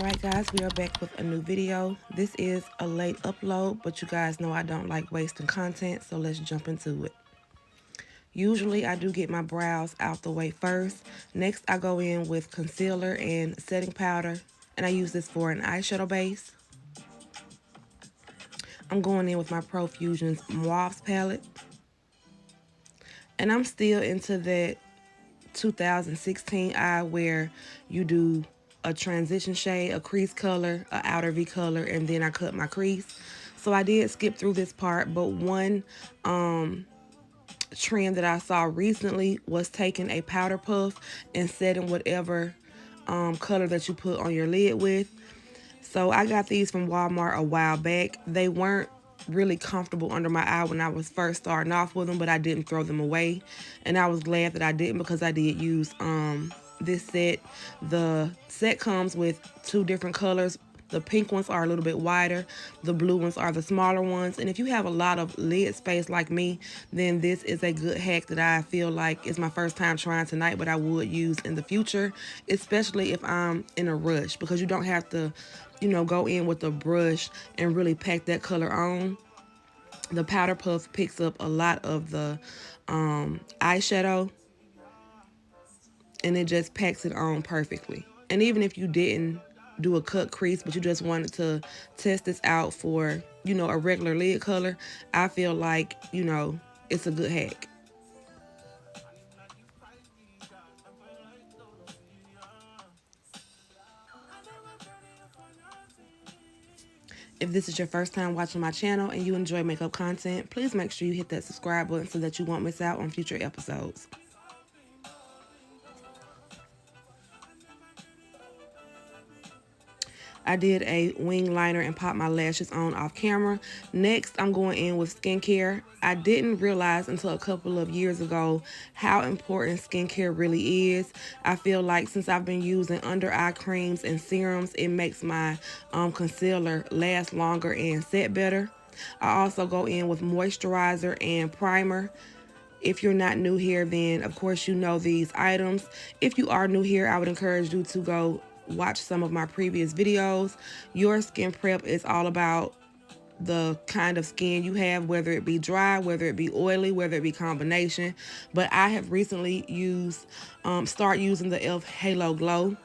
Alright guys, we are back with a new video. This is a late upload, but you guys know I don't like wasting content, so let's jump into it. Usually I do get my brows out the way first. Next I go in with concealer and setting powder, and I use this for an eyeshadow base. I'm going in with my Profusion's Mauves palette. And I'm still into that 2016 eye where you do a transition shade, a crease color, a outer V color, and then I cut my crease. So I did skip through this part, but one trend that I saw recently was taking a powder puff and setting whatever color that you put on your lid with. So I got these from Walmart a while back. They weren't really comfortable under my eye when I was first starting off with them, but I didn't throw them away. And I was glad that I didn't, because I did use this set. The set comes with two different colors. The pink ones are a little bit wider. The blue ones are the smaller ones. And if you have a lot of lid space like me, then this is a good hack that I feel like is my first time trying tonight, but I would use in the future, especially if I'm in a rush, because you don't have to, go in with a brush and really pack that color on. The powder puff picks up a lot of the eyeshadow, and it just packs it on perfectly. And even if you didn't do a cut crease, but you just wanted to test this out for, a regular lid color, I feel like, it's a good hack. If this is your first time watching my channel and you enjoy makeup content, please make sure you hit that subscribe button so that you won't miss out on future episodes. I did a wing liner and popped my lashes on off camera. Next, I'm going in with skincare. I didn't realize until a couple of years ago how important skincare really is. I feel like since I've been using under eye creams and serums, it makes my concealer last longer and set better. I also go in with moisturizer and primer. If you're not new here, then of course you know these items. If you are new here, I would encourage you to go watch some of my previous videos. Your skin prep is all about the kind of skin you have, whether it be dry, whether it be oily, whether it be combination. But I have recently start using the e.l.f. Halo Glow.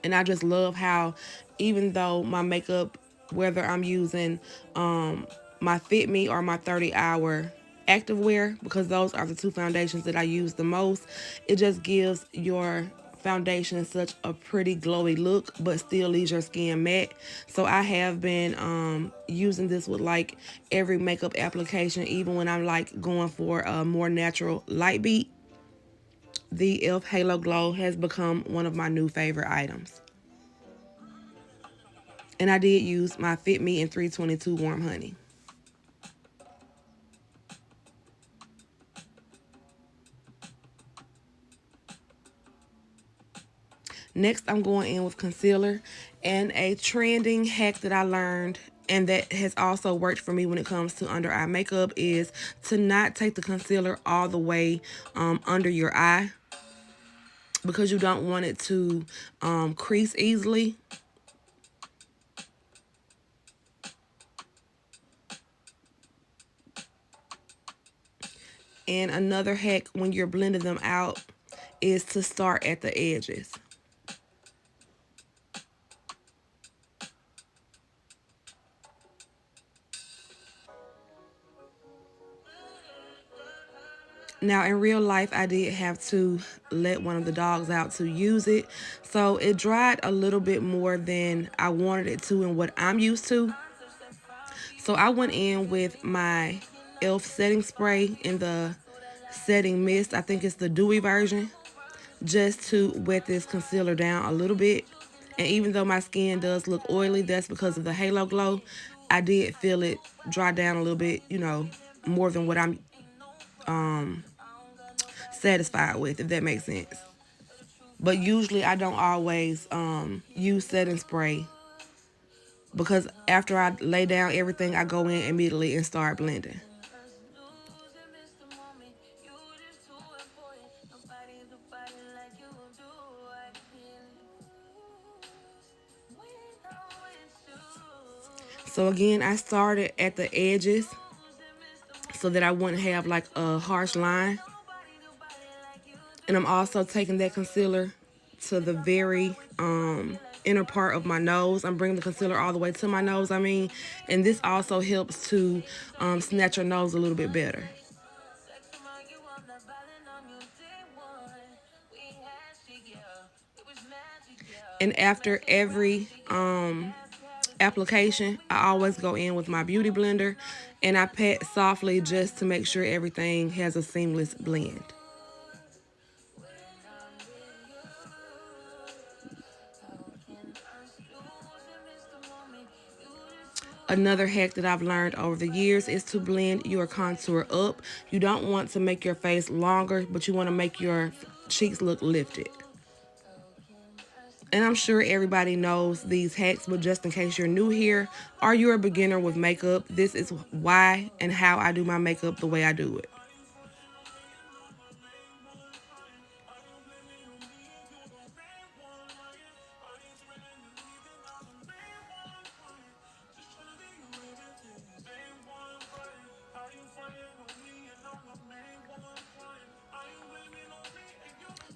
And I just love how, even though my makeup, whether I'm using my Fit Me or my 30-hour activewear, because those are the two foundations that I use the most, it just gives your foundation such a pretty glowy look, but still leaves your skin matte. So I have been using this with like every makeup application, even when I'm like going for a more natural light beat. The e.l.f. Halo Glow has become one of my new favorite items. And I did use my Fit Me in 322 Warm Honey. Next, I'm going in with concealer. And a trending hack that I learned, and that has also worked for me when it comes to under eye makeup, is to not take the concealer all the way under your eye, because you don't want it to crease easily. And another hack when you're blending them out is to start at the edges. Now, in real life, I did have to let one of the dogs out to use it. So it dried a little bit more than I wanted it to and what I'm used to. So I went in with my e.l.f. setting spray in the setting mist. I think it's the dewy version, just to wet this concealer down a little bit. And even though my skin does look oily, that's because of the Halo Glow. I did feel it dry down a little bit, more than what I'm satisfied with, if that makes sense. But usually I don't always use setting spray, because after I lay down everything, I go in immediately and start blending. So again, I started at the edges so that I wouldn't have like a harsh line. And I'm also taking that concealer to the very inner part of my nose. I'm bringing the concealer all the way to my nose, and this also helps to snatch your nose a little bit better. And after every application, I always go in with my beauty blender and I pat softly just to make sure everything has a seamless blend. Another hack that I've learned over the years is to blend your contour up. You don't want to make your face longer, but you want to make your cheeks look lifted. And I'm sure everybody knows these hacks, but just in case you're new here or you're a beginner with makeup, this is why and how I do my makeup the way I do it.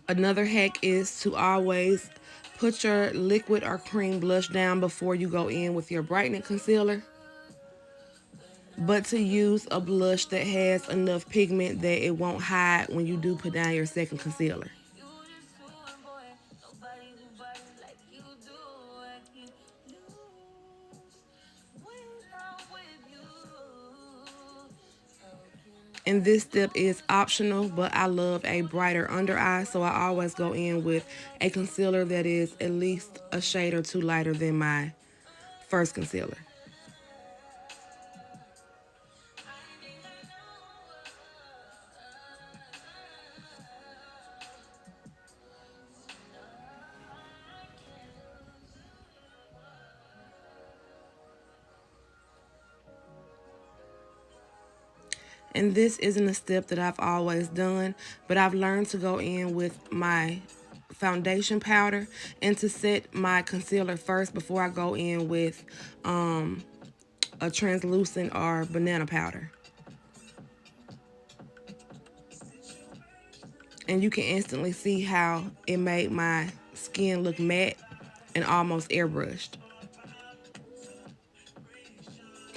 Another hack is to always put your liquid or cream blush down before you go in with your brightening concealer, but to use a blush that has enough pigment that it won't hide when you do put down your second concealer. And this step is optional, but I love a brighter under eye, so I always go in with a concealer that is at least a shade or two lighter than my first concealer. And this isn't a step that I've always done, but I've learned to go in with my foundation powder and to set my concealer first before I go in with a translucent or banana powder. And you can instantly see how it made my skin look matte and almost airbrushed.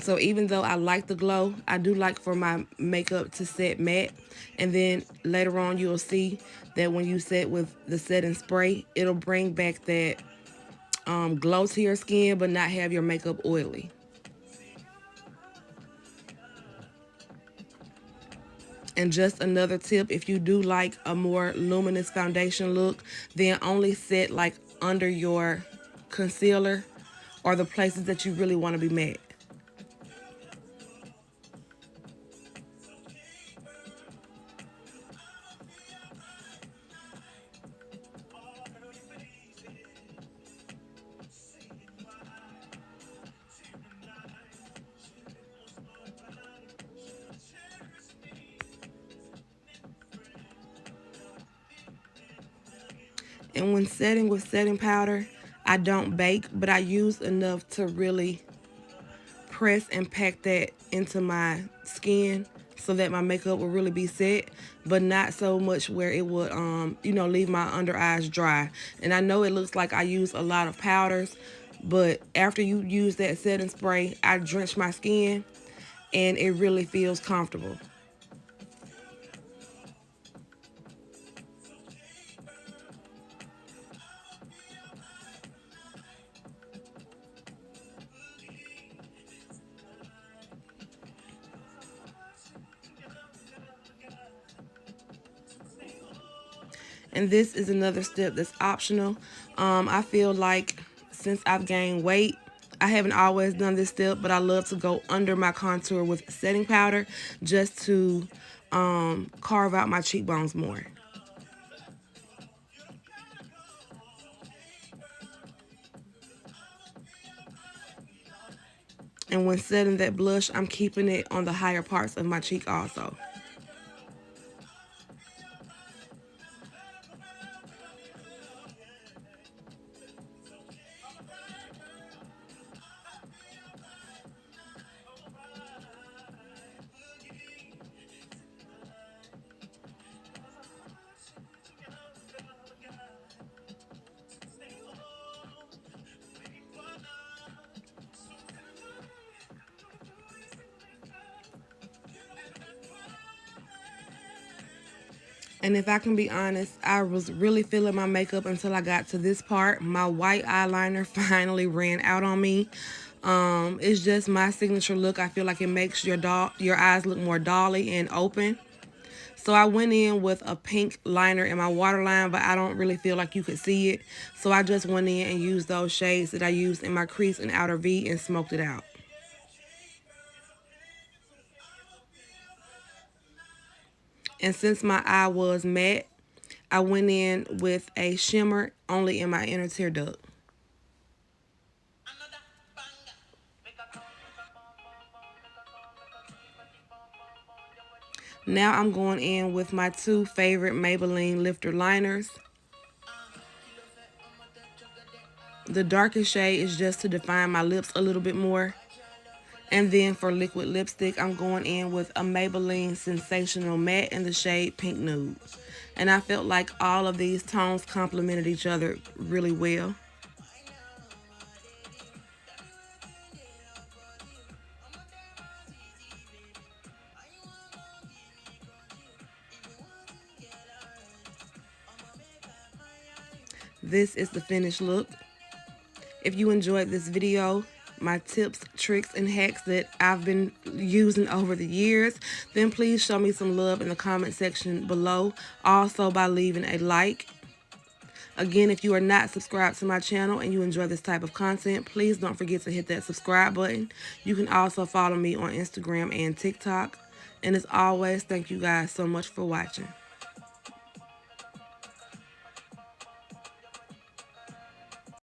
So even though I like the glow, I do like for my makeup to set matte. And then later on, you'll see that when you set with the setting spray, it'll bring back that glow to your skin, but not have your makeup oily. And just another tip, if you do like a more luminous foundation look, then only set like under your concealer or the places that you really want to be matte. And when setting with setting powder, I don't bake, but I use enough to really press and pack that into my skin so that my makeup will really be set, but not so much where it would leave my under eyes dry. And I know it looks like I use a lot of powders, but after you use that setting spray, I drench my skin and it really feels comfortable. And this is another step that's optional. I feel like since I've gained weight, I haven't always done this step, but I love to go under my contour with setting powder just to carve out my cheekbones more. And when setting that blush, I'm keeping it on the higher parts of my cheek also. And if I can be honest, I was really feeling my makeup until I got to this part. My white eyeliner finally ran out on me. It's just my signature look. I feel like it makes your eyes look more dolly and open. So I went in with a pink liner in my waterline, but I don't really feel like you could see it. So I just went in and used those shades that I used in my crease and outer V and smoked it out. And since my eye was matte, I went in with a shimmer only in my inner tear duct. Now I'm going in with my two favorite Maybelline lifter liners. The darkest shade is just to define my lips a little bit more. And then for liquid lipstick, I'm going in with a Maybelline Sensational Matte in the shade Pink Nude. And I felt like all of these tones complemented each other really well. This is the finished look. If you enjoyed this video, my tips, tricks, and hacks that I've been using over the years, then please show me some love in the comment section below. Also by leaving a like. Again, if you are not subscribed to my channel and you enjoy this type of content, please don't forget to hit that subscribe button. You can also follow me on Instagram and TikTok. And as always, thank you guys so much for watching.